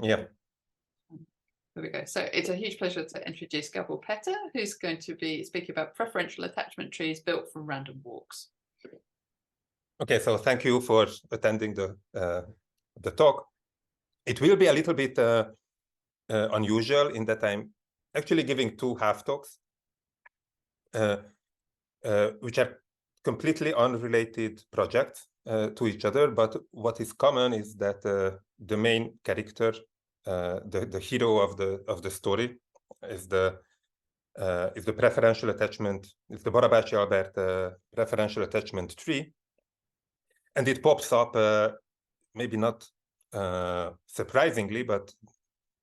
Yeah. There we go. So it's a huge pleasure to introduce Gábor Pete, who's going to be speaking about preferential attachment trees built from random walks. Okay, so thank you for attending the talk. It will be a little bit unusual in that I'm actually giving two half talks, which are completely unrelated projects to each other. But what is common is that the main character, the hero of the story, is the preferential attachment. It's the Barabási-Albert preferential attachment tree, and it pops up maybe not surprisingly, but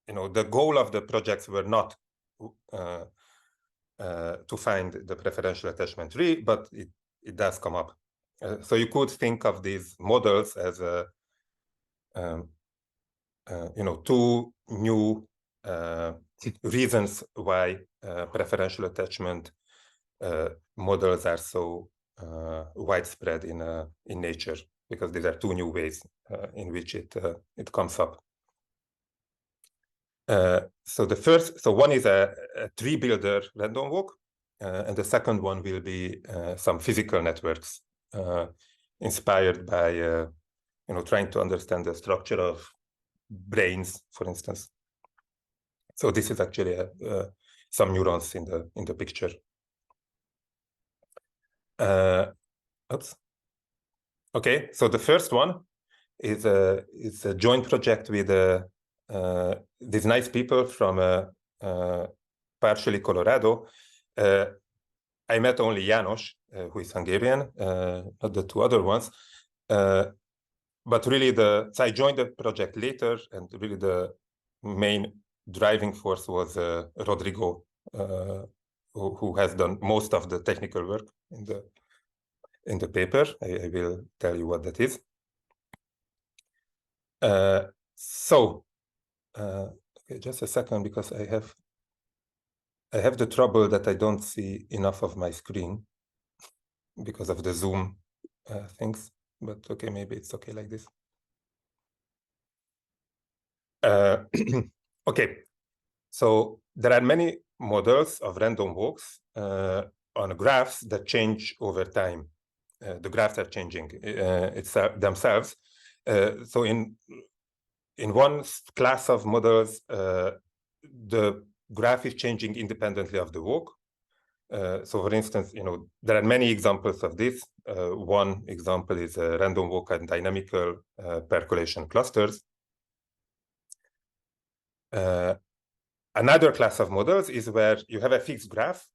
the goal of the projects were not to find the preferential attachment tree, but it does come up. So you could think of these models as two new reasons why preferential attachment models are so widespread in nature, because these are two new ways in which it comes up. So one is a tree builder random walk, and the second one will be some physical networks inspired by trying to understand the structure of brains, for instance. So this is actually some neurons in the picture. Oops. Okay, so the first one is a joint project with these nice people from partially Colorado. I met only János, who is Hungarian, not the two other ones. But really, so I joined the project later, and really the main driving force was Rodrigo, who has done most of the technical work in the paper. I will tell you what that is. Okay, just a second, because I have the trouble that I don't see enough of my screen because of the Zoom things. But okay, maybe it's okay like this. Okay, so there are many models of random walks on graphs that change over time. The graphs are changing themselves. So in one class of models, the graph is changing independently of the walk. So for instance, there are many examples of this. One example is a random walk and dynamical percolation clusters. Another class of models is where you have a fixed graph,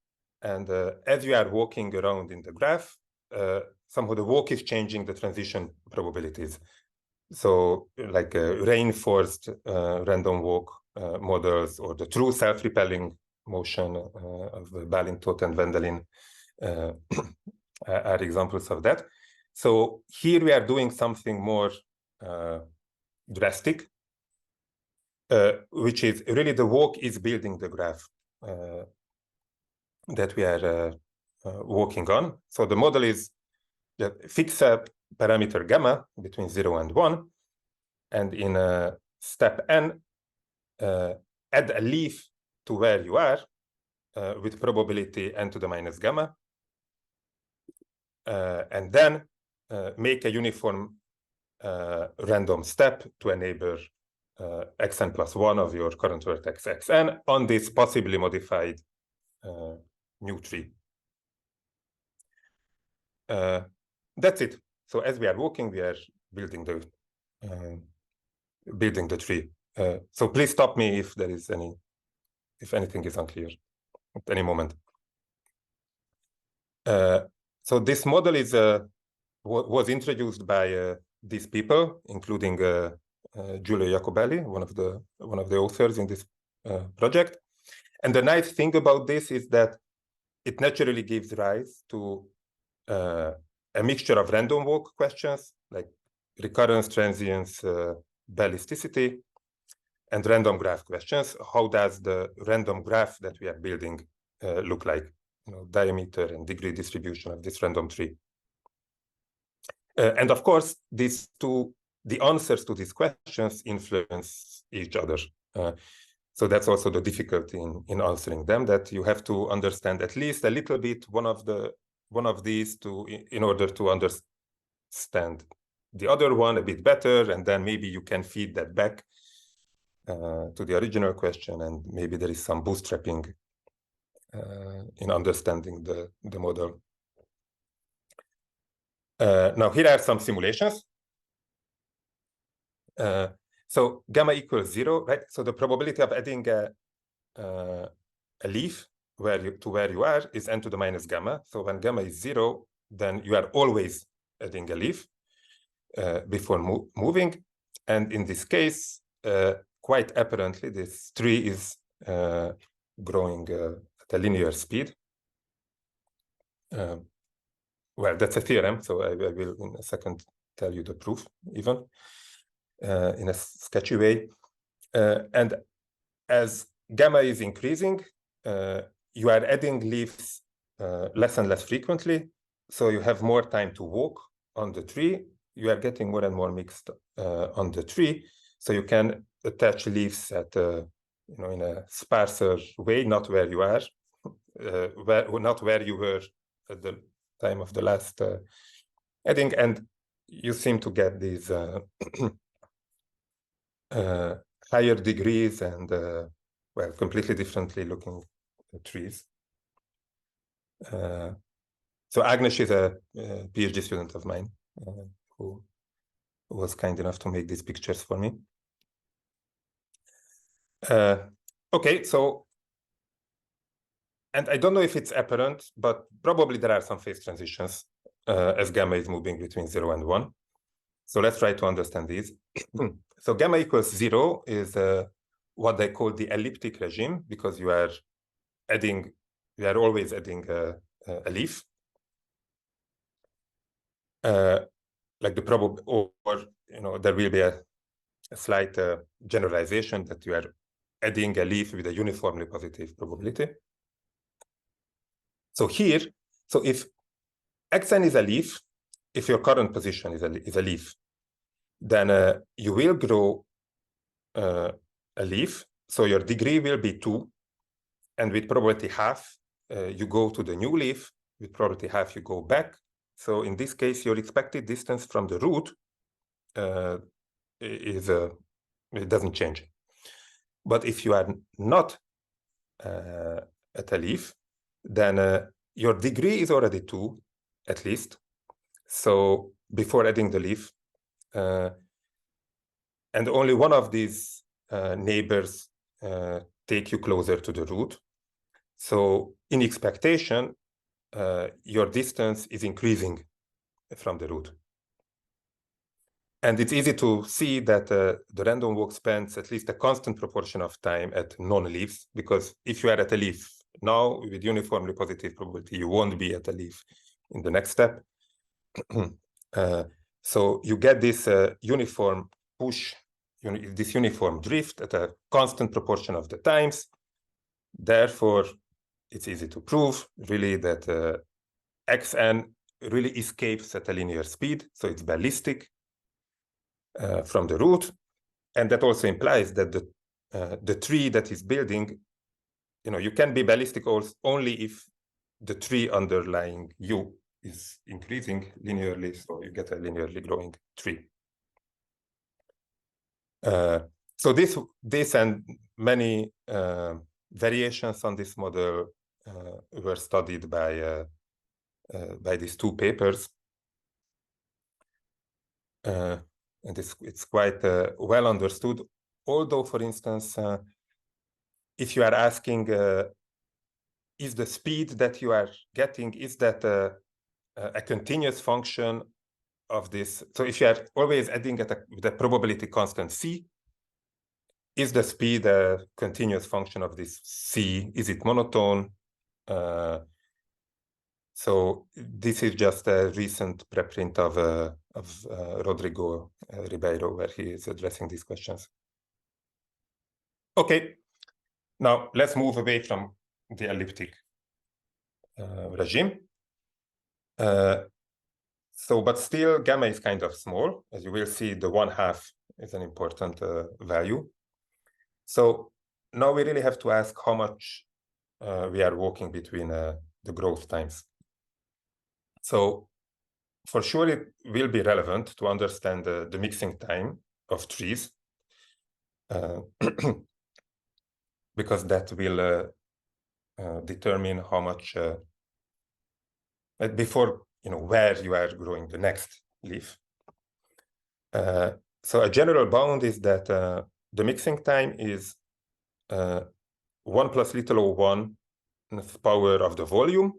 and as you are walking around in the graph, somehow the walk is changing the transition probabilities. So like reinforced random walk models, or the true self-repelling motion of Balintot and Wendelin are examples of that. So here we are doing something more drastic, which is really the walk is building the graph that we are working on. So the model is fix a parameter gamma between 0 and 1, and in step n, add a leaf to where you are with probability n to the minus gamma, and then make a uniform random step to a neighbor xn plus 1 of your current vertex xn on this possibly modified new tree. That's it. So as we are walking, we are building the tree. So please stop me if there is if anything is unclear at any moment. So this model was introduced by these people, including Giulio Jacobelli, one of the authors in this project. And the nice thing about this is that it naturally gives rise to a mixture of random walk questions like recurrence, transience, ballisticity, and random graph questions. How does the random graph that we are building look like? Diameter and degree distribution of this random tree. And of course, these two the answers to these questions influence each other. So that's also the difficulty in answering them, that you have to understand at least a little bit one of these in order to understand the other one a bit better, and then maybe you can feed that back to the original question, and maybe there is some bootstrapping in understanding the model. Now here are some simulations. So gamma equals 0, right? So the probability of adding a leaf to where you are is n to the minus gamma. So when gamma is 0, then you are always adding a leaf before moving. And in this case, quite apparently, this tree is growing at a linear speed. Well, that's a theorem, so I will in a second tell you the proof even in a sketchy way. And as gamma is increasing, you are adding leaves less and less frequently, so you have more time to walk on the tree. You are getting more and more mixed on the tree, so you can attach leaves at in a sparser way, not where you are, not where you were at the time of the last adding, and you seem to get these higher degrees and well, completely differently looking trees. So Agnes is a PhD student of mine who was kind enough to make these pictures for me. Okay, so, and I don't know if it's apparent, but probably there are some phase transitions as gamma is moving between 0 and 1. So let's try to understand these. So gamma equals 0 is what they call the elliptic regime, because you are always adding a leaf. Like the probable, or there will be a slight generalization that you are adding a leaf with a uniformly positive probability. So here, so if xn is a leaf, if your current position is a leaf, then you will grow a leaf. So your degree will be 2, and with probability half, you go to the new leaf. With probability half, you go back. So in this case, your expected distance from the root it doesn't change. But if you are not at a leaf, then your degree is already 2, at least. So before adding the leaf, and only one of these neighbors take you closer to the root. So in expectation, your distance is increasing from the root. And it's easy to see that the random walk spends at least a constant proportion of time at non-leaves, because if you are at a leaf now with uniformly positive probability, you won't be at a leaf in the next step. So you get this uniform push, this uniform drift at a constant proportion of the times. Therefore, it's easy to prove really that xn really escapes at a linear speed, so it's ballistic from the root, and that also implies that the tree that is building, you can be ballistic only if the tree underlying you is increasing linearly, so you get a linearly growing tree. So this and many variations on this model were studied by these 2 papers. And it's quite well understood. Although, for instance, if you are asking, is the speed that you are getting, is that a continuous function of this? So if you are always adding with a probability constant c, is the speed a continuous function of this c? Is it monotone? So this is just a recent preprint of Rodrigo Ribeiro, where he is addressing these questions. Okay, now let's move away from the elliptic regime. So, but still, gamma is kind of small. As you will see, the 1/2 is an important value. So now we really have to ask how much we are walking between the growth times. So for sure, it will be relevant to understand the mixing time of trees, because that will determine how much before where you are growing the next leaf. So a general bound is that the mixing time is 1 plus little o1 power of the volume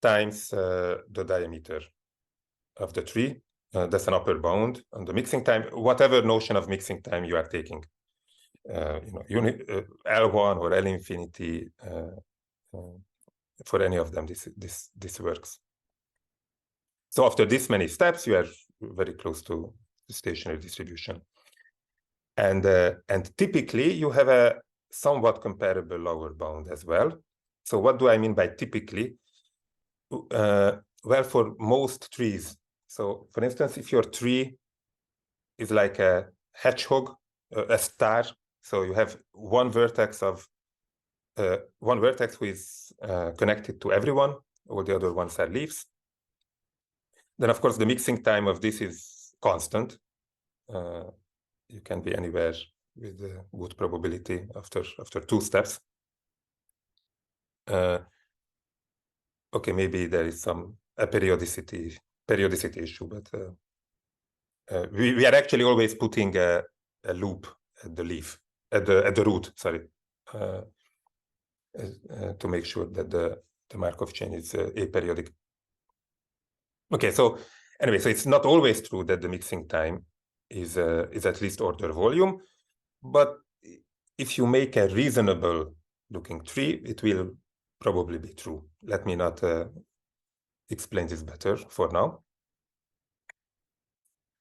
times the diameter of the tree. That's an upper bound on the mixing time, whatever notion of mixing time you are taking. L1 or L infinity, for any of them, this works. So after this many steps, you are very close to the stationary distribution. And typically, you have a somewhat comparable lower bound as well. So what do I mean by typically? Well, for most trees. So for instance, if your tree is like a hedgehog, a star, so you have one vertex who is connected to everyone, all the other ones are leaves. Then of course the mixing time of this is constant. You can be anywhere with a good probability after 2 steps. Okay, maybe there is a periodicity issue, but we are actually always putting a loop at the leaf, at the root, sorry, to make sure that the Markov chain is aperiodic. Okay, so anyway, so it's not always true that the mixing time is at least order volume, but if you make a reasonable looking tree, it will probably be true. Let me not explain this better for now.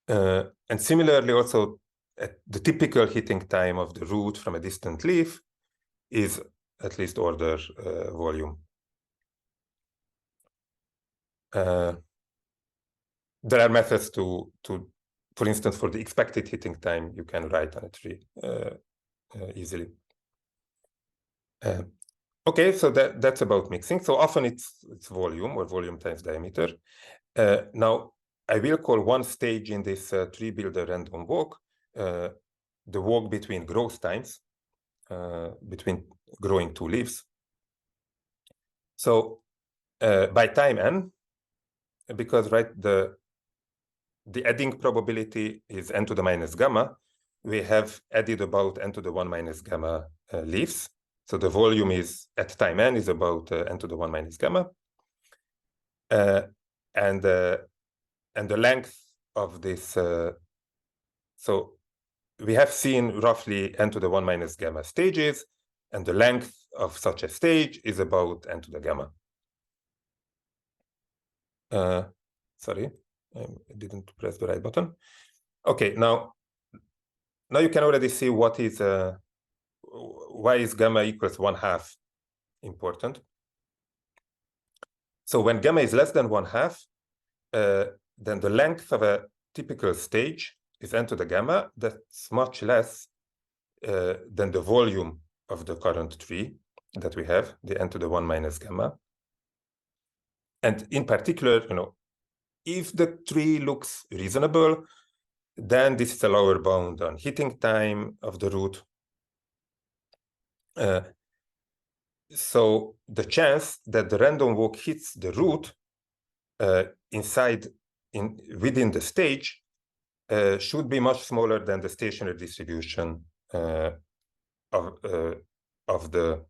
And similarly, also, the typical hitting time of the root from a distant leaf is at least order volume. There are methods to, for instance, for the expected hitting time, you can write on a tree easily. Okay, so that's about mixing. So often it's volume or volume times diameter. Now, I will call one stage in this tree builder random walk the walk between growth times, between growing 2 leaves. So by time n, because the adding probability is n to the minus gamma, we have added about n to the 1 minus gamma leaves. So the volume is at time n is about n to the 1 minus gamma. And the length of this, so we have seen roughly n to the 1 minus gamma stages, and the length of such a stage is about n to the gamma. Sorry, I didn't press the right button. Okay, now you can already see what is why is gamma equals 1/2 important. So when gamma is less than 1/2, then the length of a typical stage is n to the gamma. That's much less than the volume of the current tree that we have, the n to the 1 minus gamma. And in particular, if the tree looks reasonable, then this is a lower bound on hitting time of the root. So the chance that the random walk hits the root within the stage should be much smaller than the stationary distribution of the.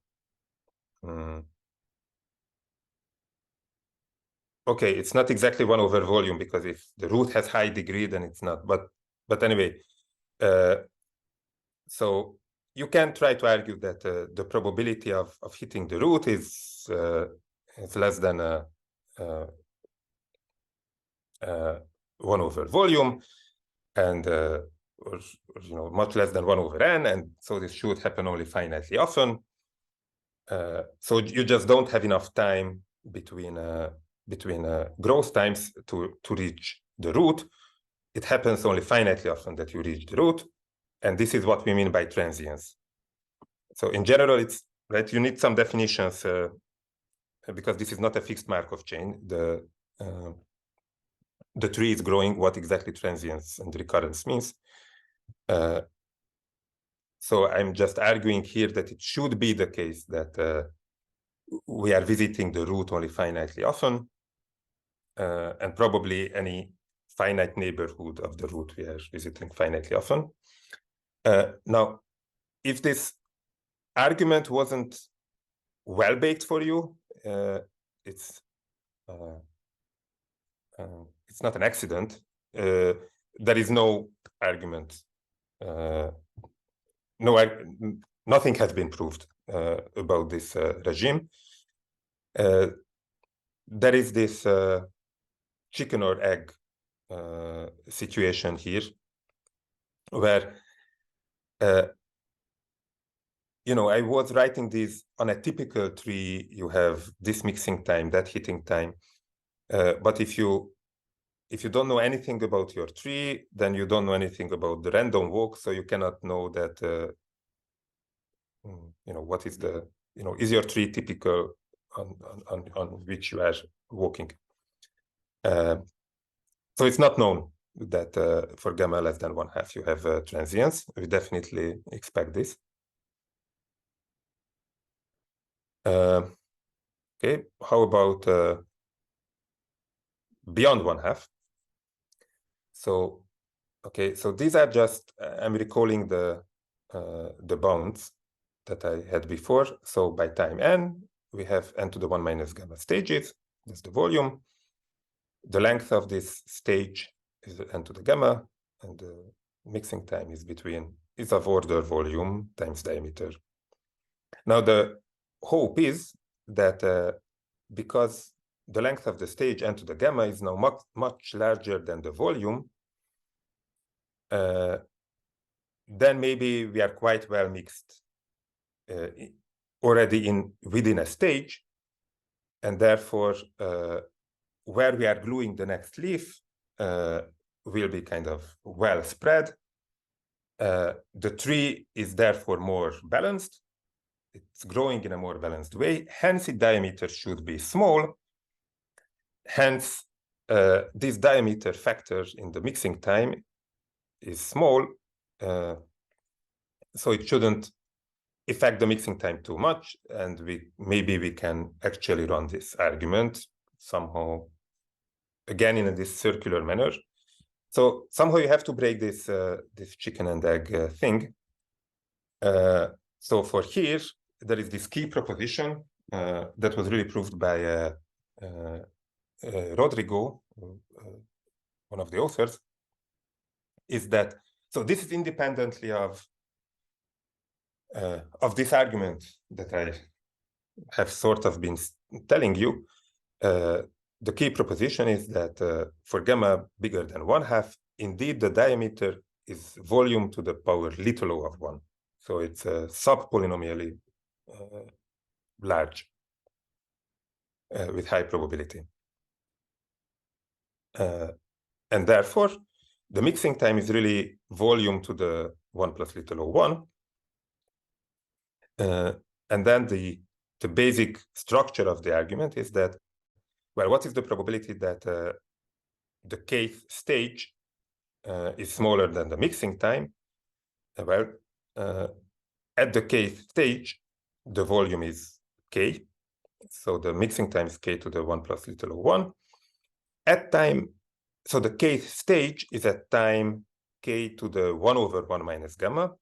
Okay, it's not exactly 1 over volume, because if the root has high degree, then it's not. But anyway, so you can try to argue that the probability of hitting the root is less than 1 over volume, and or much less than 1 over n, and so this should happen only finitely often. So you just don't have enough time between between growth times to reach the root. It happens only finitely often that you reach the root, and this is what we mean by transience. So in general, it's right. You need some definitions because this is not a fixed Markov chain. The tree is growing. What exactly transience and recurrence means? So I'm just arguing here that it should be the case that we are visiting the root only finitely often, and probably any finite neighborhood of the root we are visiting finitely often. Now, if this argument wasn't well baked for you, it's not an accident. There is no argument. Nothing has been proved about this regime. There is this chicken or egg situation here, where I was writing this on a typical tree. You have this mixing time, that hitting time, but if you don't know anything about your tree, then you don't know anything about the random walk, so you cannot know that what is the is your tree typical on which you are walking. So it's not known that for gamma less than 1/2 you have transience. We definitely expect this. Okay, how about beyond 1/2? So okay, so these are just I'm recalling the bounds that I had before. So by time n, we have n to the 1 minus gamma stages. That's the volume. The length of this stage is n to the gamma, and the mixing time is of order volume times diameter. Now the hope is that because the length of the stage n to the gamma is now much larger than the volume, then maybe we are quite well mixed already within a stage, and therefore where we are gluing the next leaf will be kind of well spread. The tree is therefore more balanced. It's growing in a more balanced way. Hence, its diameter should be small. Hence, this diameter factor in the mixing time is small. So it shouldn't affect the mixing time too much. And maybe we can actually run this argument somehow, again, in this circular manner. So somehow you have to break this chicken and egg thing. So for here, there is this key proposition that was really proved by Rodrigo, one of the authors, is that, so this is independently of this argument that I have sort of been telling you. The key proposition is that for gamma bigger than 1/2, indeed the diameter is volume to the power little o of 1. So it's sub-polynomially large with high probability. And therefore, the mixing time is really volume to the 1 plus little o 1. And then the basic structure of the argument is that, well, what is the probability that the kth stage is smaller than the mixing time? Well, at the kth stage, the volume is k. So the mixing time is k to the 1 plus little o 1. At time, so the kth stage is at time k to the 1 over 1 minus gamma.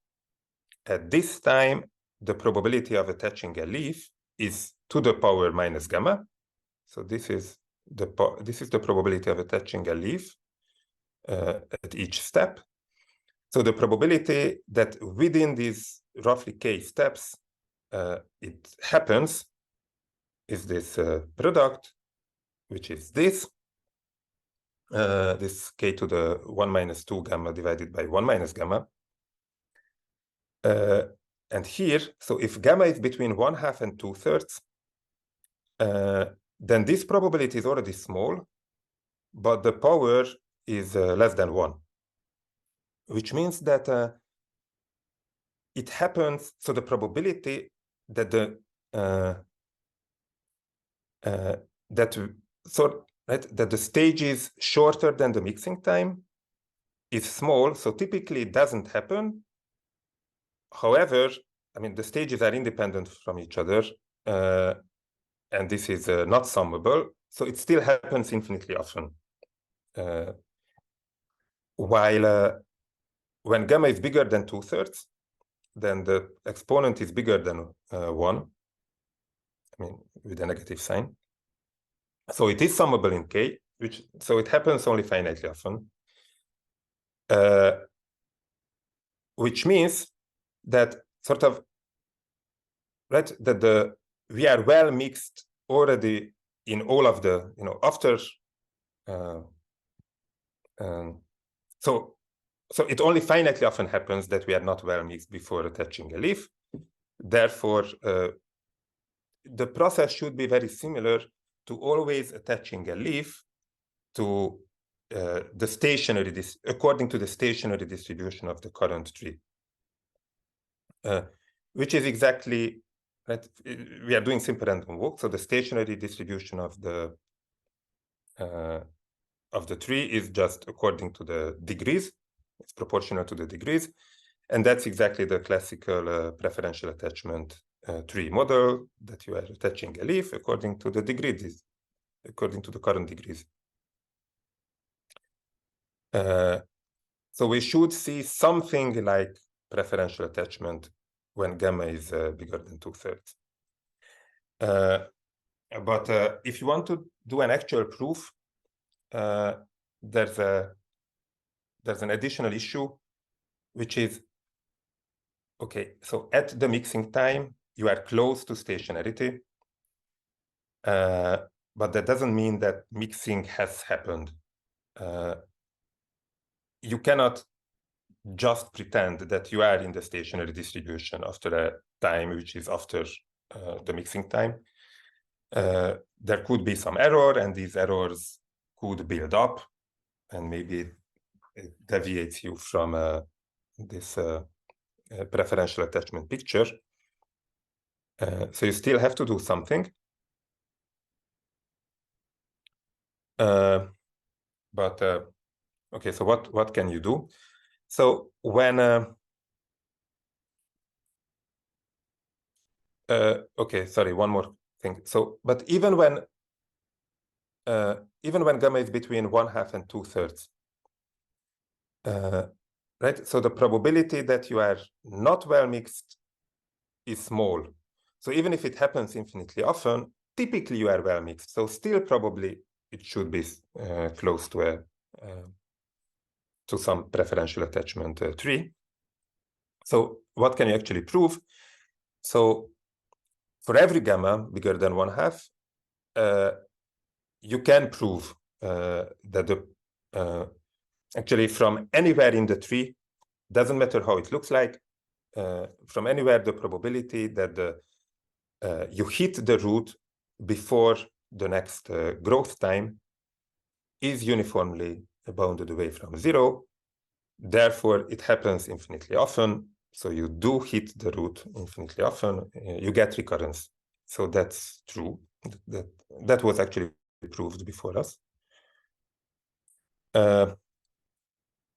At this time, the probability of attaching a leaf is to the power minus gamma. So this is the probability of attaching a leaf at each step. So the probability that within these roughly k steps it happens is this product, which is this k to the 1 minus 2 gamma divided by 1 minus gamma. And here, so if gamma is between 1/2 and 2/3, then this probability is already small, but the power is less than 1, which means that it happens, so the probability that the that the stage is shorter than the mixing time is small, so typically it doesn't happen. However, I mean, the stages are independent from each other, and this is not summable, so it still happens infinitely often. While when gamma is bigger than 2/3, then the exponent is bigger than 1, I mean, with a negative sign. So it is summable in K, so it happens only finitely often, which means that sort of, right, that we are well mixed already in all of the, after, so it only finitely often happens that we are not well mixed before attaching a leaf. Therefore, the process should be very similar to always attaching a leaf to the stationary, according to the stationary distribution of the current tree, which is exactly, right, we are doing simple random walk, so the stationary distribution of the tree is just according to the degrees, it's proportional to the degrees, and that's exactly the classical preferential attachment tree model, that you are attaching a leaf according to the degrees, according to the current degrees. So we should see something like preferential attachment when gamma is bigger than 2/3. But if you want to do an actual proof, there's an additional issue, which is, okay, so at the mixing time, you are close to stationarity, but that doesn't mean that mixing has happened. You cannot just pretend that you are in the stationary distribution after a time which is after the mixing time. There could be some error, and these errors could build up, and maybe it deviates you from this preferential attachment picture. So you still have to do something. But okay, so what can you do? So when okay, sorry, one more thing. So, but even when gamma is between 1/2 and 2/3, right? So the probability that you are not well mixed is small. So even if it happens infinitely often, typically you are well mixed. So still probably it should be close to some preferential attachment tree. So what can you actually prove? So for every gamma bigger than 1/2, you can prove that actually from anywhere in the tree, doesn't matter how it looks like, from anywhere the probability that you hit the root before the next growth time is uniformly bounded away from 0. Therefore, it happens infinitely often. So you do hit the root infinitely often, you get recurrence. So that's true. That was actually proved before us.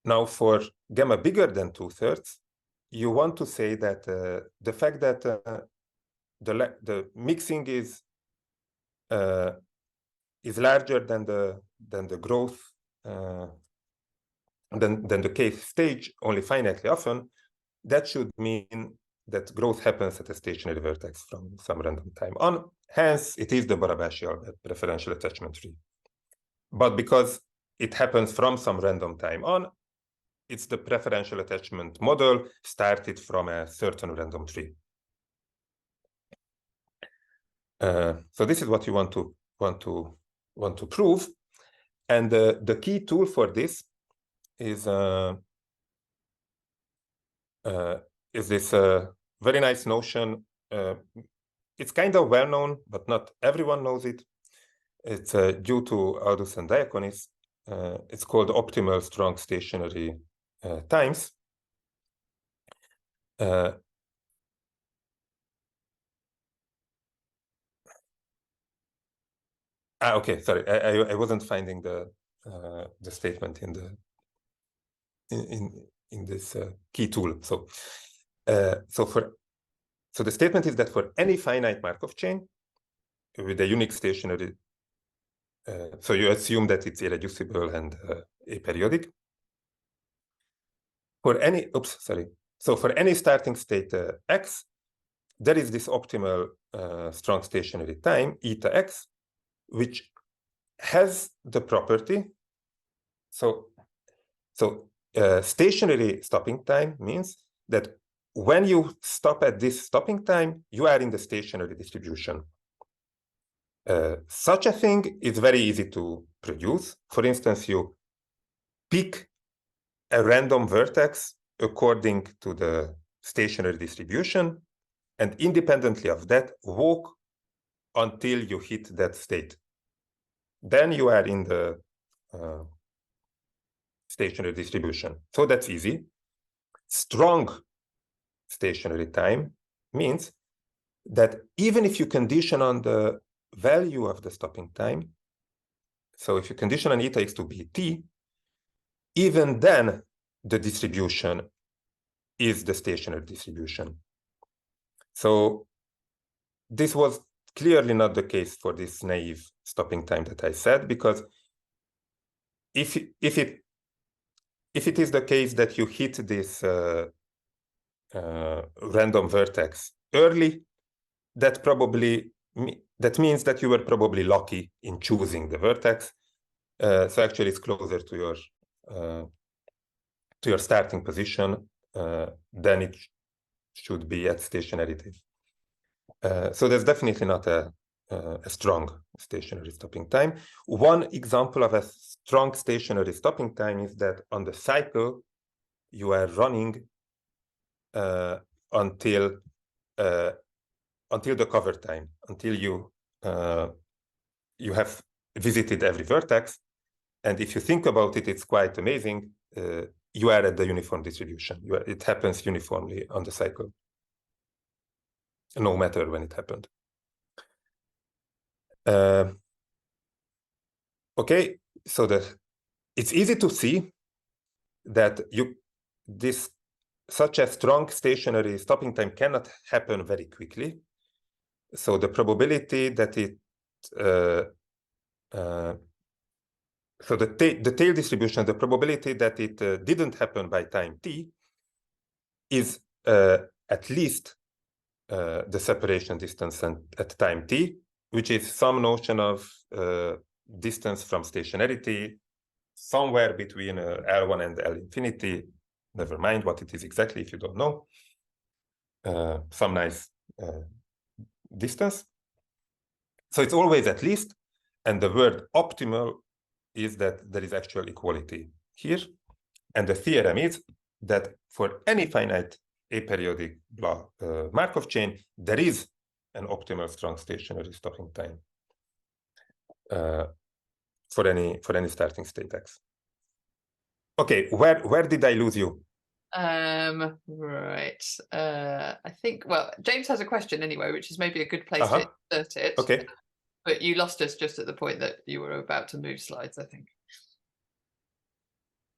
Now, for gamma bigger than 2/3, you want to say that the fact that the mixing is larger than the growth, than the case stage only finitely often, that should mean that growth happens at a stationary vertex from some random time on. Hence, it is the Barabasian preferential attachment tree. But because it happens from some random time on, it's the preferential attachment model started from a certain random tree. So this is what you want to prove, and the key tool for this is this very nice notion. It's kind of well known, but not everyone knows it. it's due to Aldous and Diaconis. It's called optimal strong stationary times. Okay, sorry, I wasn't finding the statement in the in this key tool. So so the statement is that for any finite Markov chain with a unique stationary, so you assume that it's irreducible and aperiodic. For any, so for any starting state x, there is this optimal strong stationary time, eta x, which has the property. So stationary stopping time means that when you stop at this stopping time, you are in the stationary distribution. Such a thing is very easy to produce. For instance, you pick a random vertex according to the stationary distribution, and independently of that, walk until you hit that state. Then you are in the stationary distribution. So that's easy. Strong stationary time means that even if you condition on the value of the stopping time, so if you condition on eta x to be t, even then the distribution is the stationary distribution. So this was clearly not the case for this naive stopping time that I said, because if it is the case that you hit this random vertex early, that means that you were probably lucky in choosing the vertex. So actually, it's closer to your starting position than it should be at stationarity. So there's definitely not a strong stationary stopping time. One example of a strong stationary stopping time is that on the cycle, you are running until the cover time, until you have visited every vertex. And if you think about it, it's quite amazing. You are at the uniform distribution. It happens uniformly on the cycle, no matter when it happened. Okay, so it's easy to see that such a strong stationary stopping time cannot happen very quickly. So the probability that it so the tail distribution, the probability that it didn't happen by time t is at least the separation distance at time t, which is some notion of distance from stationarity, somewhere between L1 and L infinity. Never mind what it is exactly if you don't know. Some nice distance. So it's always at least, and the word optimal is that there is actual equality here. And the theorem is that for any finite aperiodic Markov chain, there is an optimal strong stationary stopping time for any starting state x. Okay, where did I lose you? Right. I think, well, James has a question anyway, which is maybe a good place to insert it. Okay. But you lost us just at the point that you were about to move slides, I think.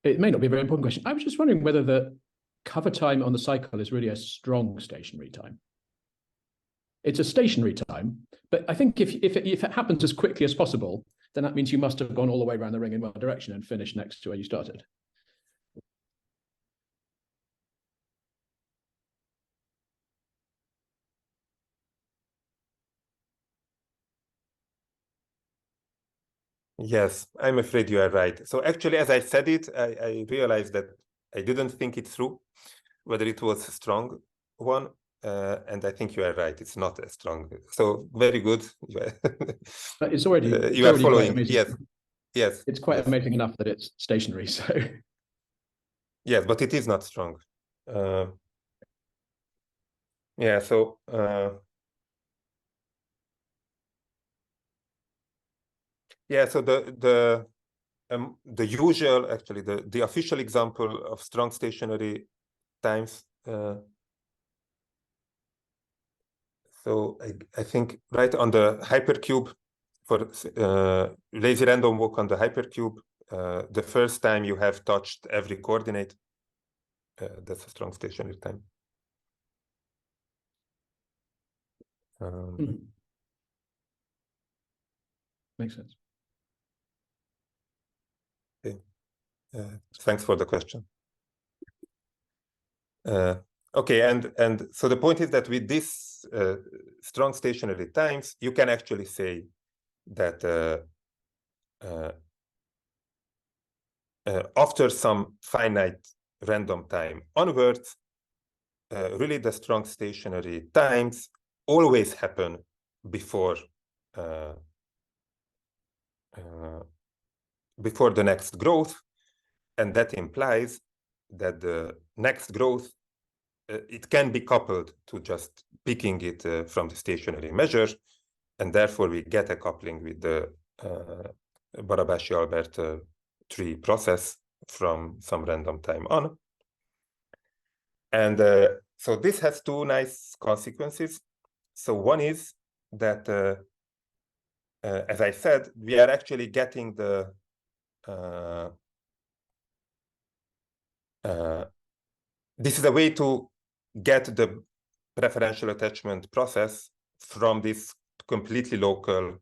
It may not be a very important question. I was just wondering whether the cover time on the cycle is really a strong stationary time. It's a stationary time, but I think if it happens as quickly as possible, then that means you must have gone all the way around the ring in one direction and finished next to where you started. Yes, I'm afraid you are right. So actually, as I said it, I realized that I didn't think it through, whether it was a strong one. And I think you are right. It's not a strong. So very good. But it's already you are following. Yes. It's quite amazing enough that it's stationary. So yes, but it is not strong. Yeah. So Yeah, so the usual, actually, the official example of strong stationary times. So I think right on the hypercube for lazy random walk on the hypercube, the first time you have touched every coordinate, that's a strong stationary time. Makes sense. Okay. Thanks for the question. Okay, and so the point is that with this strong stationary times, you can actually say that after some finite random time onwards, really the strong stationary times always happen before before the next growth, and that implies that the next growth it can be coupled to just picking it from the stationary measure, and therefore we get a coupling with the Barabashi-Albert tree process from some random time on. And so this has two nice consequences. So one is that, as I said, we are actually getting the this is a way to get the preferential attachment process from this completely local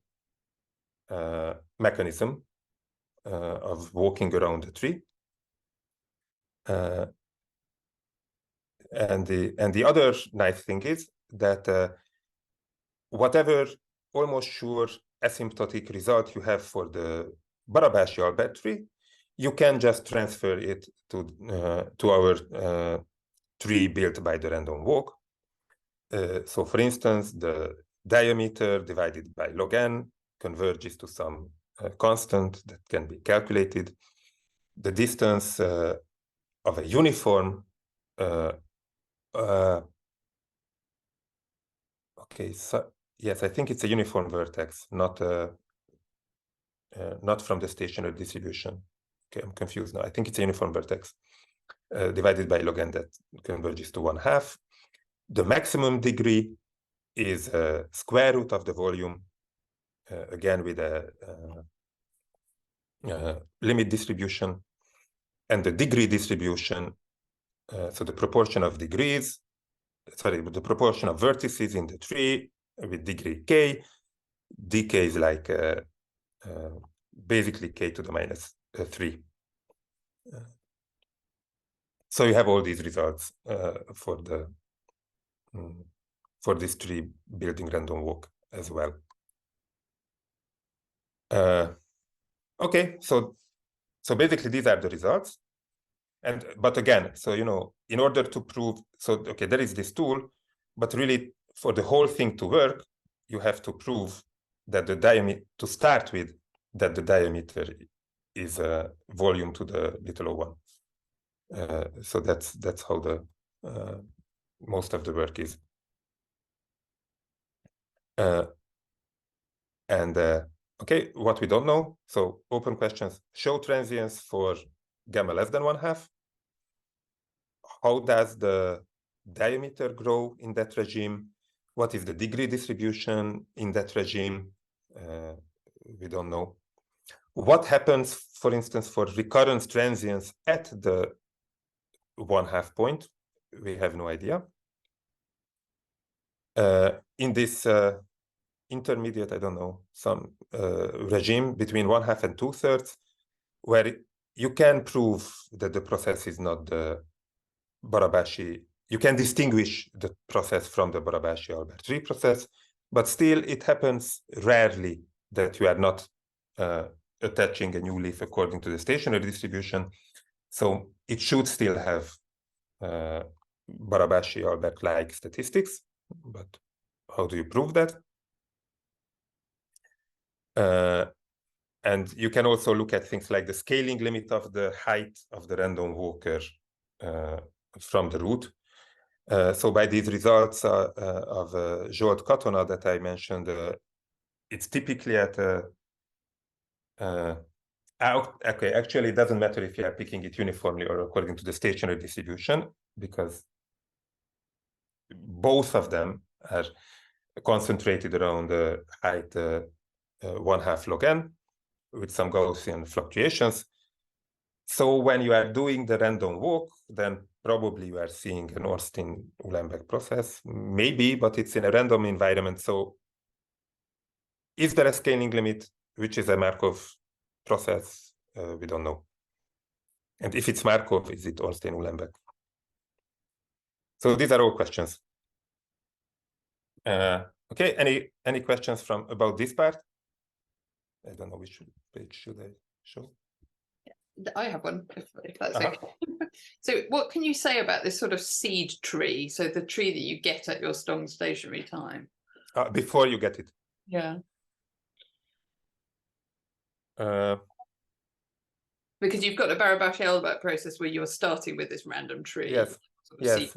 mechanism of walking around the tree. And the other nice thing is that whatever almost sure asymptotic result you have for the Barabashi-Albert tree, you can just transfer it to our tree built by the random walk. So for instance, the diameter divided by log n converges to some constant that can be calculated. The distance of a uniform okay, so yes, I think it's a uniform vertex, not from the stationary distribution. Okay, I'm confused now. I think it's a uniform vertex divided by log n that converges to 1/2. The maximum degree is square root of the volume, again with a limit distribution, and the degree distribution, so the proportion of degrees, sorry, the proportion of vertices in the tree with degree k. dk is like basically k to the minus 3. So you have all these results for this tree building random walk as well. Okay, so basically these are the results. But again, so in order to prove, so okay, there is this tool, but really for the whole thing to work, you have to prove that the diameter, to start with, that the diameter is a volume to the little o1. So that's how the most of the work is. Okay, what we don't know, so open questions. Show transience for gamma less than 1/2. How does the diameter grow in that regime? What is the degree distribution in that regime? We don't know. What happens, for instance, for recurrence transients at the 1/2 point? We have no idea. In this intermediate, I don't know, some regime between 1/2 and 2/3, where you can prove that the process is not the Barabashi. You can distinguish the process from the Barabashi-Albert tree process, but still it happens rarely that you are not attaching a new leaf according to the stationary distribution. So it should still have Barabashi-Albert-like statistics, but how do you prove that? And you can also look at things like the scaling limit of the height of the random walker from the root. So by these results of Zsolt Katona that I mentioned, it's typically at Okay, actually, it doesn't matter if you are picking it uniformly or according to the stationary distribution, because both of them are concentrated around the height 1/2 log n with some Gaussian fluctuations. So when you are doing the random walk, then probably you are seeing an Ornstein-Uhlenbeck process, maybe, but it's in a random environment. So is there a scaling limit, which is a Markov process? We don't know. And if it's Markov, is it Ornstein-Uhlenbeck? So these are all questions. Okay, any questions about this part? I don't know which page should I show. I have one, if that's okay. So what can you say about this sort of seed tree? So the tree that you get at your strong stationary time. Before you get it. Yeah. Because you've got a Barabash-Elbert process where you're starting with this random tree. Yes, sort of yes.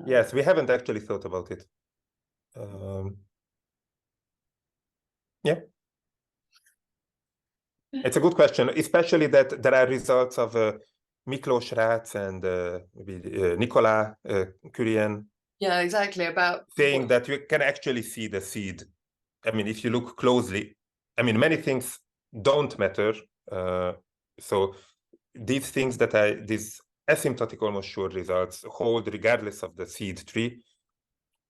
Yes, we haven't actually thought about it. Yeah. It's a good question, especially that there are results of Miklós Rácz and maybe Nicolas Curien. Yeah, exactly. About saying that you can actually see the seed. I mean, if you look closely, I mean, many things don't matter. So these things these asymptotic almost sure results hold regardless of the seed tree.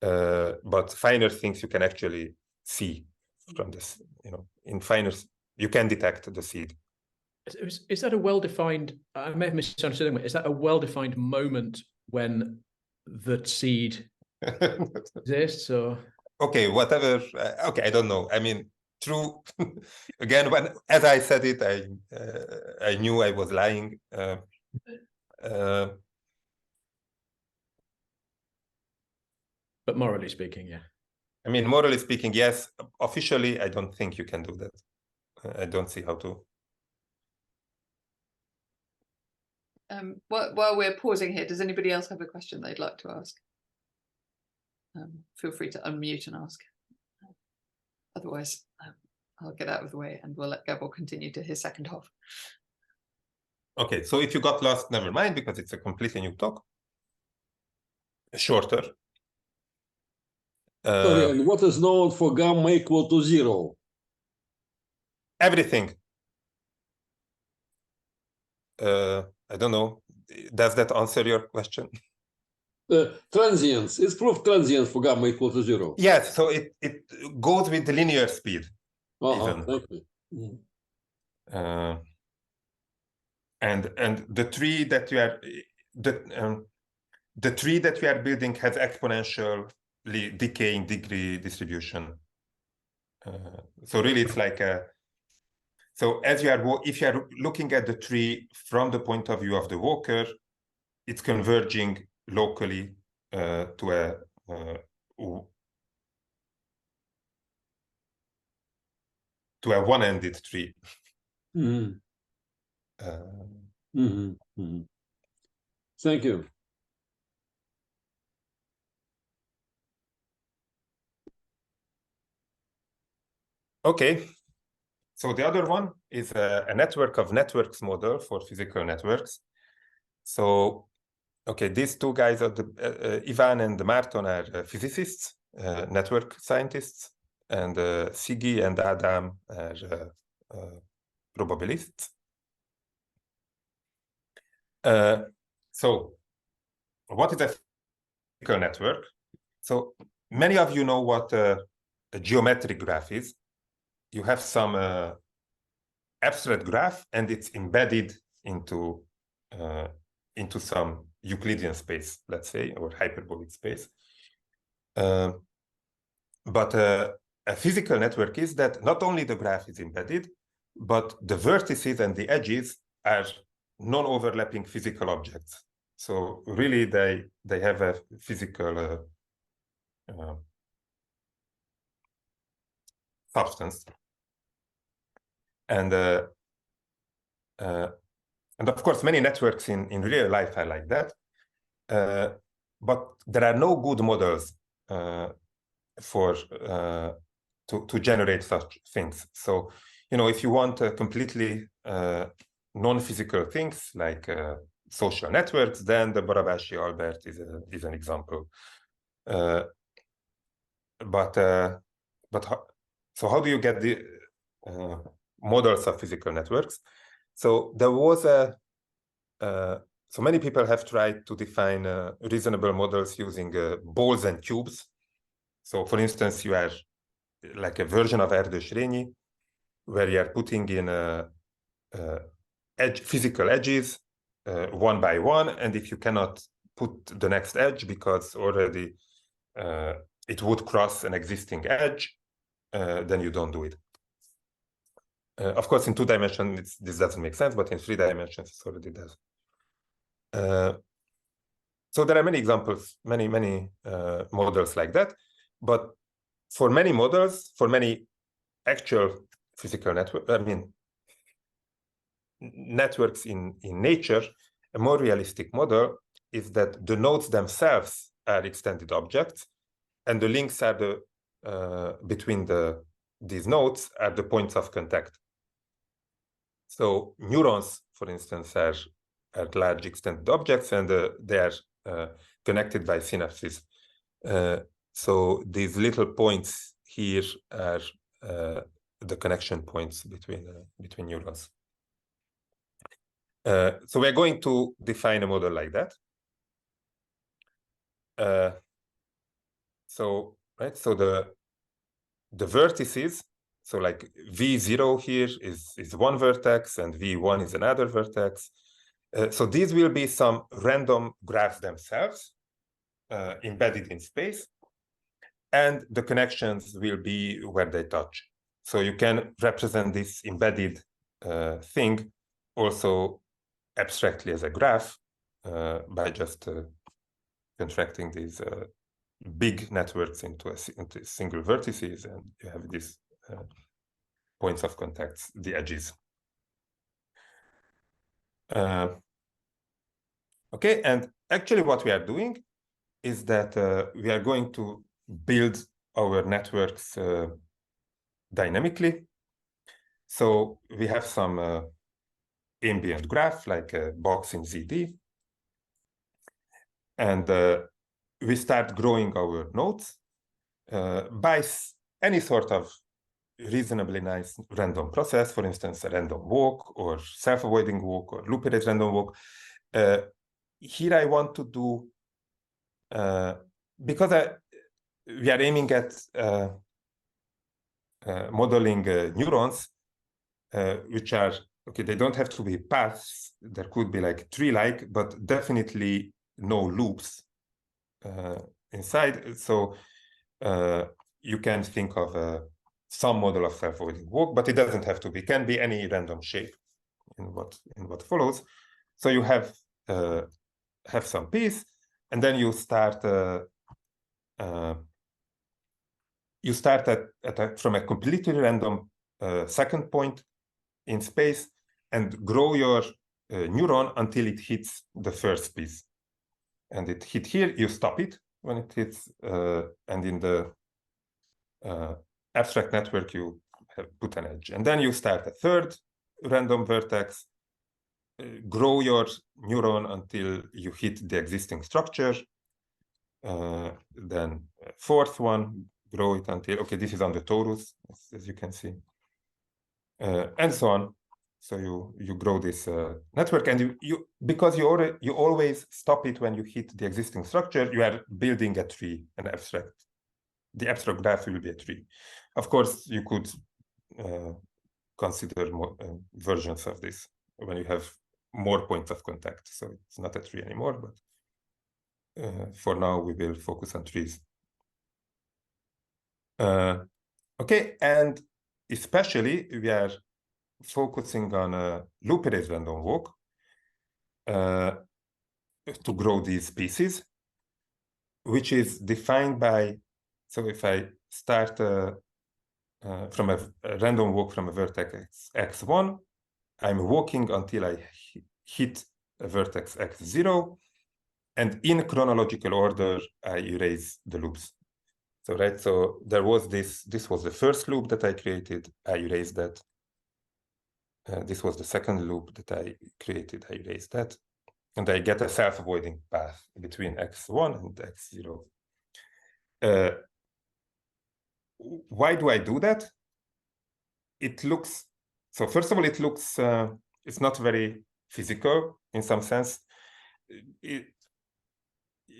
But finer things you can actually see from this, in finer, you can detect the seed. Is that a well-defined, I may have misunderstood, is that a well-defined moment when the seed exists, or? Okay, whatever. Okay, I don't know. I mean, true. Again, as I said it, I knew I was lying. But morally speaking, yeah. I mean, morally speaking, yes. Officially, I don't think you can do that. I don't see how to. While we're pausing here, does anybody else have a question they'd like to ask? Feel free to unmute and ask. Otherwise, I'll get out of the way and we'll let Gábor continue to his second half. Okay, so if you got lost, never mind, because it's a completely new talk. Shorter. Sorry, and what is known for gamma equal to 0? Everything. I don't know. Does that answer your question? Transients. It's proof transients for gamma equal to 0. Yes, so it goes with the linear speed. Exactly. And the tree that you are the tree that we are building has exponentially decaying degree distribution. So really, it's like so as if you are looking at the tree from the point of view of the walker, it's converging locally to a one-ended tree. Thank you. Okay, so the other one is a network of networks model for physical networks. So, okay, these two guys are Ivan and Marton are physicists, network scientists, and Sigi and Adam are probabilists. So what is a physical network? So many of you know what a geometric graph is. You have some abstract graph, and it's embedded into some Euclidean space, let's say, or hyperbolic space. But a physical network is that not only the graph is embedded, but the vertices and the edges are non-overlapping physical objects. So really, they have a physical substance. And of course, many networks in real life are like that. But there are no good models to generate such things. So if you want completely non-physical things like social networks, then the Barabashi-Albert is an example. So how do you get the models of physical networks? So there was so many people have tried to define reasonable models using balls and cubes. So for instance, you are like a version of Erdős-Rényi, where you are putting in physical edges one by one, and if you cannot put the next edge because already it would cross an existing edge, then you don't do it. Of course, in 2 dimensions, this doesn't make sense, but in 3 dimensions, it already does. So there are many examples, many models like that. But for many models, for many actual physical networks in nature, a more realistic model is that the nodes themselves are extended objects, and the links are between these nodes are the points of contact. So neurons, for instance, are large extended objects, and they are connected by synapses. So these little points here are the connection points between neurons. So we're going to define a model like that. So the vertices, so like V0 here is one vertex and V1 is another vertex. So these will be some random graphs themselves embedded in space, and the connections will be where they touch. So you can represent this embedded thing also abstractly as a graph by just contracting these big networks into single vertices, and you have these points of contacts, the edges. Okay, and actually what we are doing is that we are going to build our networks dynamically. So we have some ambient graph, like a box in ZD. And we start growing our nodes by any sort of reasonably nice random process, for instance, a random walk or self-avoiding walk or loop-erased random walk. Here I want to do, because we are aiming at modeling neurons, which are, okay, they don't have to be paths. There could be like tree-like, but definitely no loops inside. So you can think of some model of self-avoiding walk, but it doesn't have to be. It can be any random shape in what follows. So you have some piece, and then you start from a completely random second point in space and grow your neuron until it hits the first piece. And it hit here, you stop it when it hits, and in the abstract network, you have put an edge. And then you start a third random vertex, grow your neuron until you hit the existing structure. Then fourth one, grow it until, okay, this is on the torus, as you can see, and so on. So you grow this network, and because you always stop it when you hit the existing structure, you are building a tree, an abstract. The abstract graph will be a tree. Of course, you could consider more versions of this when you have more points of contact. So it's not a tree anymore, but for now we will focus on trees. Okay, and especially we are focusing on a loop-erased random walk to grow these pieces, which is defined by, so if I start from a random walk from a vertex x1, I'm walking until I hit a vertex x0, and in chronological order, I erase the loops. So, right, so there was this was the first loop that I created, I erased that, This was the second loop that I created. I erased that. And I get a self-avoiding path between x1 and x0. Why do I do that? It looks, so first of all, it looks, it's not very physical in some sense.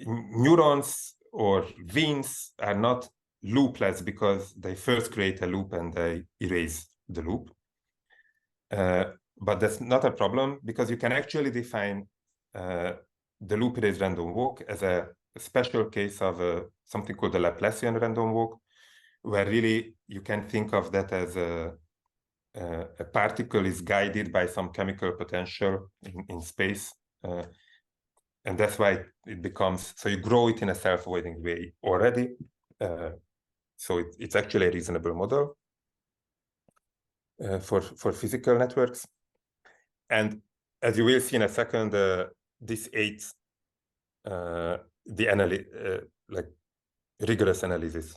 Neurons or veins are not loopless because they first create a loop and they erase the loop. But that's not a problem because you can actually define the loop erase random walk as a special case of something called the Laplacian random walk, where really you can think of that as a particle is guided by some chemical potential in space. And that's why it becomes, so you grow it in a self-avoiding way already. So it's actually a reasonable model for physical networks. And as you will see in a second, this aids the like rigorous analysis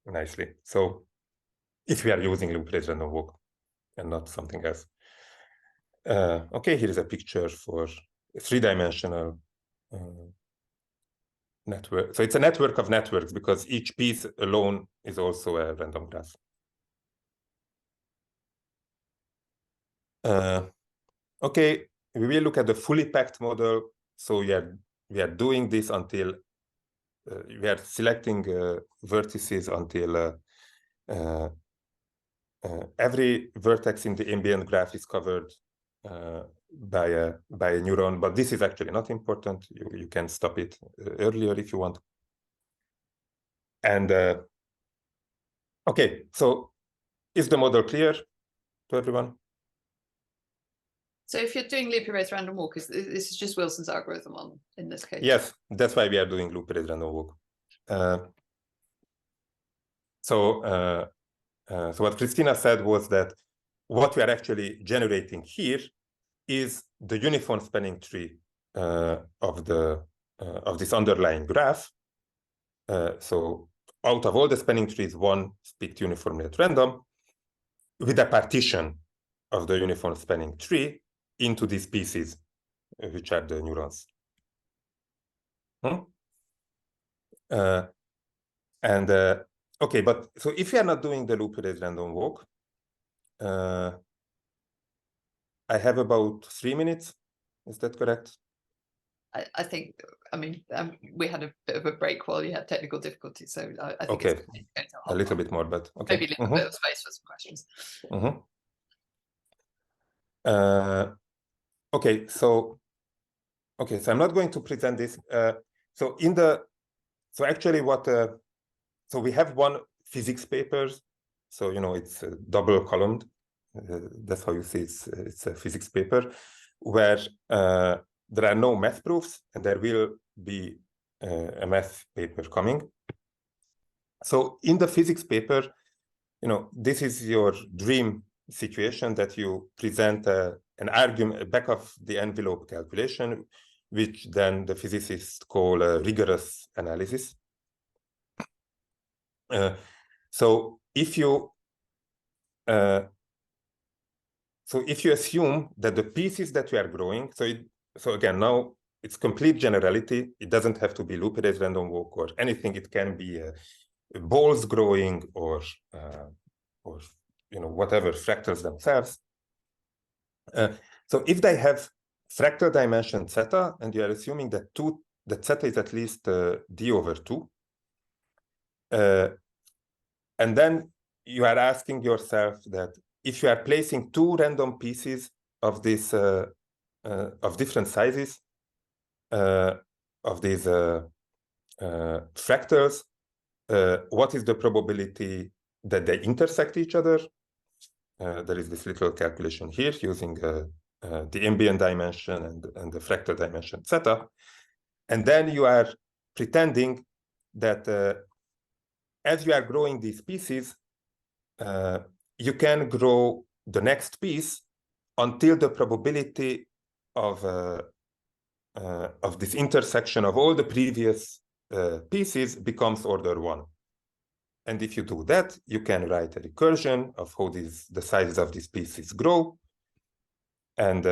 nicely. So if we are using loop erase random walk and not something else. Okay, here is a picture for a three-dimensional network. So it's a network of networks because each piece alone is also a random graph. Okay, we will look at the fully packed model. So we are doing this until we are selecting vertices until every vertex in the ambient graph is covered by a neuron, but this is actually not important. You can stop it earlier if you want. And okay, so is the model clear to everyone? So if you're doing loop erase random walk, this is just Wilson's algorithm in this case? Yes, that's why we are doing loop erase random walk. So what Christina said was that what we are actually generating here is the uniform spanning tree of this underlying graph. So out of all the spanning trees, one is picked uniformly at random with a partition of the uniform spanning tree into these pieces, which are the neurons. Okay, but so if you are not doing the loop erase random walk, I have about 3 minutes. Is that correct? I think, I mean, we had a bit of a break while you had technical difficulties, so I think okay, it's going to a little bit more, but okay. Maybe leave a bit of space for some questions. Okay, so I'm not going to present this. So actually what, so we have one physics paper. So, you know, it's double columned. That's how you see it's a physics paper where there are no math proofs and there will be a math paper coming. So in the physics paper, you know, this is your dream situation that you present an argument, a back of the envelope calculation, which then the physicists call a rigorous analysis. So if you assume that the pieces that we are growing, so again, now it's complete generality. It doesn't have to be loop erase random walk or anything. It can be balls growing or you know, whatever, fractals themselves. So if they have fractal dimension zeta, and you are assuming that zeta is at least d/2, and then you are asking yourself that if you are placing two random pieces of this of different sizes of these fractals, what is the probability that they intersect each other? There is this little calculation here using the ambient dimension and the fractal dimension zeta. And then you are pretending that as you are growing these pieces, you can grow the next piece until the probability of this intersection of all the previous pieces becomes order 1. And if you do that, you can write a recursion of how the sizes of these pieces grow. And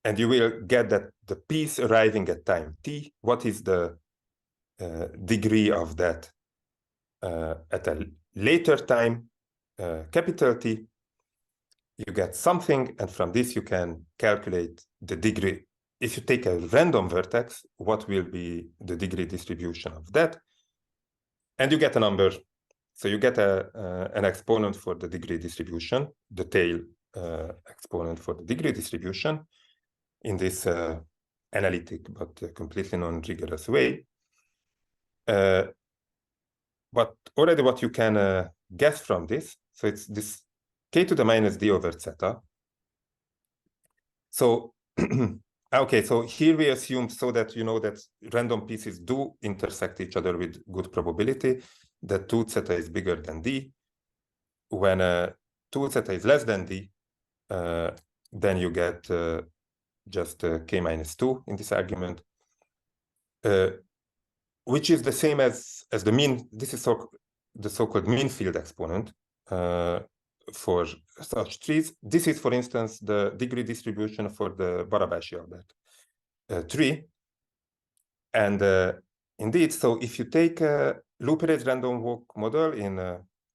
and you will get that the piece arriving at time t, what is the degree of that at a later time, capital T. You get something, and from this you can calculate the degree. If you take a random vertex, what will be the degree distribution of that? And you get a number. So you get an exponent for the degree distribution, the tail exponent for the degree distribution in this analytic but completely non-rigorous way. But already what you can guess from this, so it's this k to the minus d over zeta. So, okay, so here we assume so that you know that random pieces do intersect each other with good probability, that 2 zeta is bigger than d. When 2 zeta is less than d, then you get just k minus 2 in this argument, which is the same as the mean. This is the so-called mean field exponent for such trees. This is, for instance, the degree distribution for the Barabashi-Albert tree. And indeed, so if you take a loop-erased random walk model in,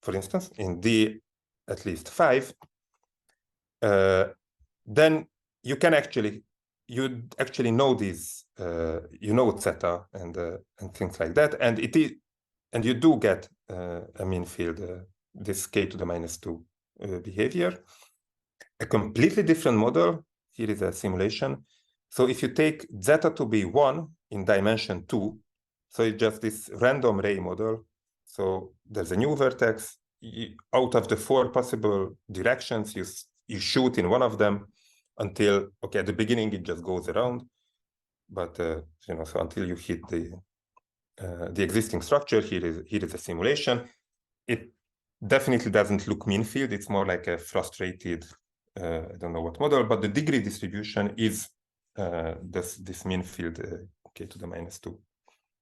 for instance, in D at least 5, then you can actually know these, you know zeta and things like that, and you do get a mean field, this k to the minus 2 behavior. A completely different model, here is a simulation. So if you take zeta to be 1 in dimension 2, so it's just this random ray model. So there's a new vertex. Out of the 4 possible directions, you shoot in one of them until, okay, at the beginning it just goes around, but you know, so until you hit the existing structure. Here is a simulation. It definitely doesn't look mean field. It's more like a frustrated, I don't know what model, but the degree distribution is this mean field k to the minus 2,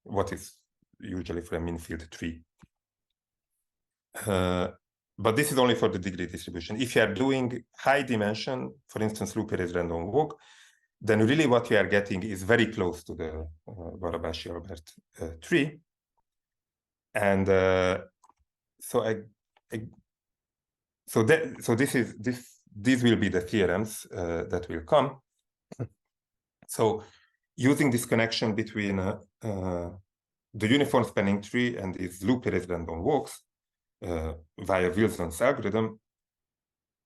what is usually for a mean field tree. But this is only for the degree distribution. If you are doing high dimension, for instance, loop-erased random walk, then really what you are getting is very close to the Barabashi-Albert tree. And so these will be the theorems that will come. So using this connection between the uniform spanning tree and these loop-erased random walks via Wilson's algorithm,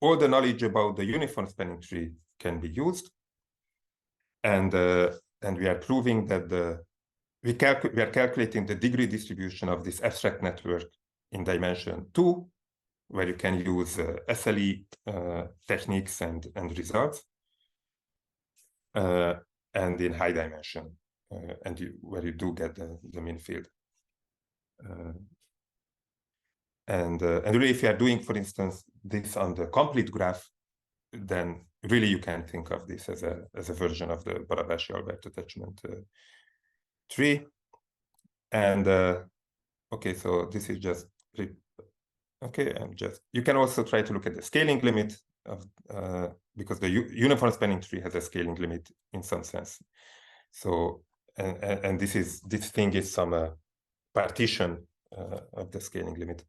all the knowledge about the uniform spanning tree can be used. And we are proving that we are calculating the degree distribution of this abstract network in dimension 2, where you can use SLE techniques and results, and in high dimension, where you do get the mean field. And really, if you are doing, for instance, this on the complete graph, then really you can think of this as a version of the Barabashi-Albert attachment tree. And okay, so this is just okay. You can also try to look at the scaling limit of because the uniform spanning tree has a scaling limit in some sense. So and this thing is some partition of the scaling limit.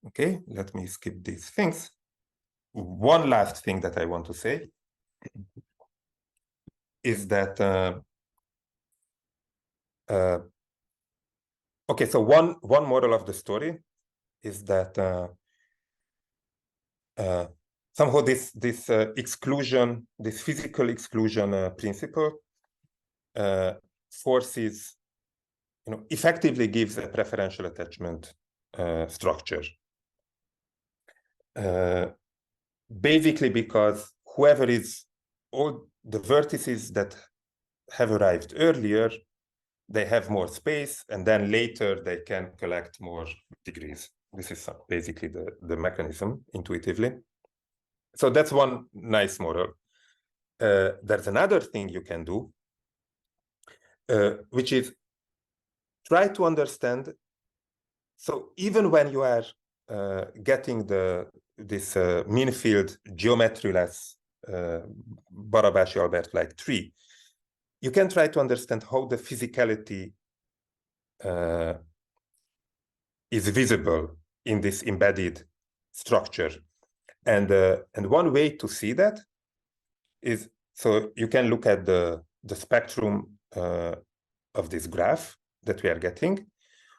Okay, let me skip these things. One last thing that I want to say is that okay, so one moral of the story is that somehow this exclusion, this physical exclusion principle forces, you know, effectively gives a preferential attachment structure. Basically because whoever is, all the vertices that have arrived earlier, they have more space, and then later they can collect more degrees. This is basically the mechanism intuitively. So that's one nice model. There's another thing you can do, which is try to understand. So even when you are getting this mean field geometryless Barabashi-Albert-like tree, you can try to understand how the physicality is visible in this embedded structure. And one way to see that is, so you can look at the spectrum of this graph that we are getting.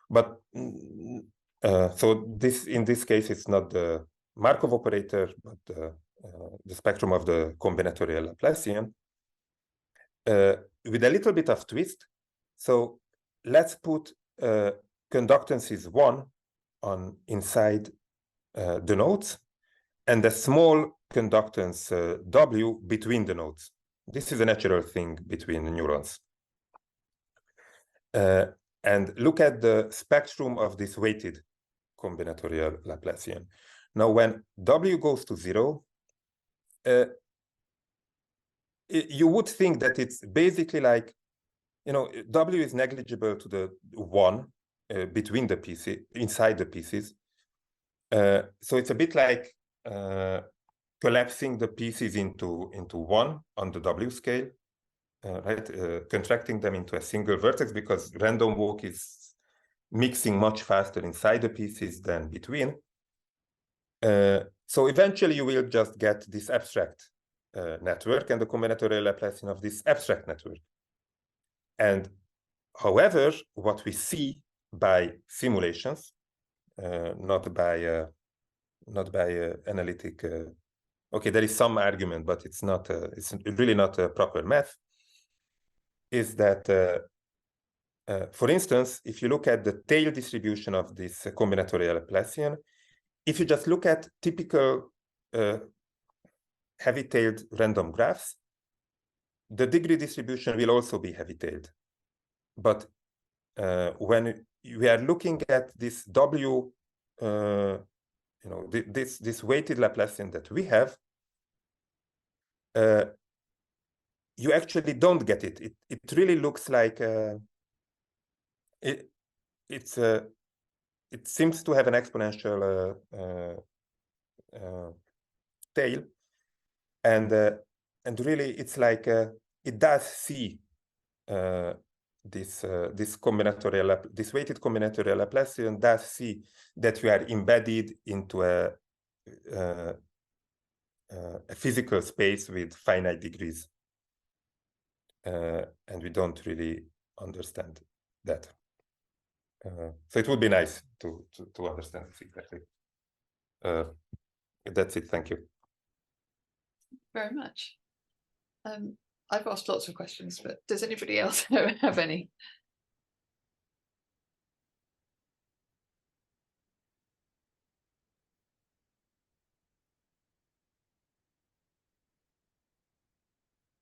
But so this, in this case, it's not the Markov operator, but the spectrum of the combinatorial Laplacian with a little bit of twist. So let's put conductances 1 on inside the nodes, and a small conductance W between the nodes. This is a natural thing between neurons. And look at the spectrum of this weighted combinatorial Laplacian. Now, when W goes to 0, you would think that it's basically like, you know, W is negligible to the 1 between the pieces, inside the pieces. So it's a bit like collapsing the pieces into 1 on the W scale. Right, contracting them into a single vertex, because random walk is mixing much faster inside the pieces than between. So eventually you will just get this abstract network and the combinatorial Laplacian of this abstract network. And however, what we see by simulations, not by analytic, okay, there is some argument, but it's not, it's really not a proper math, is that, for instance, if you look at the tail distribution of this combinatorial Laplacian, if you just look at typical heavy-tailed random graphs, the degree distribution will also be heavy-tailed. But when we are looking at this W, you know, this weighted Laplacian that we have, you actually don't get it. It really looks like it seems to have an exponential tail, and really it's like it does see this combinatorial, this weighted combinatorial Laplacian does see that we are embedded into a physical space with finite degrees. And we don't really understand that. So it would be nice to understand this exactly. That's it. Thank you. Very much. I've asked lots of questions, but does anybody else have any?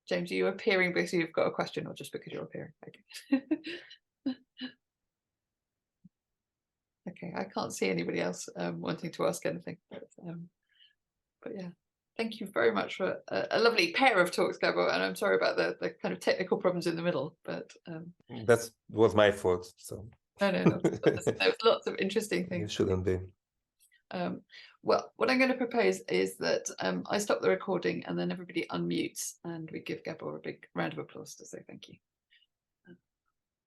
James, are you appearing because you've got a question, or just because you're appearing? Okay. Okay, I can't see anybody else wanting to ask anything. But yeah, thank you very much for a lovely pair of talks, Gábor, and I'm sorry about the kind of technical problems in the middle, but that was my fault. So no, there was lots of interesting things. It shouldn't be. Well, what I'm going to propose is that I stop the recording and then everybody unmutes and we give Gábor a big round of applause to say thank you.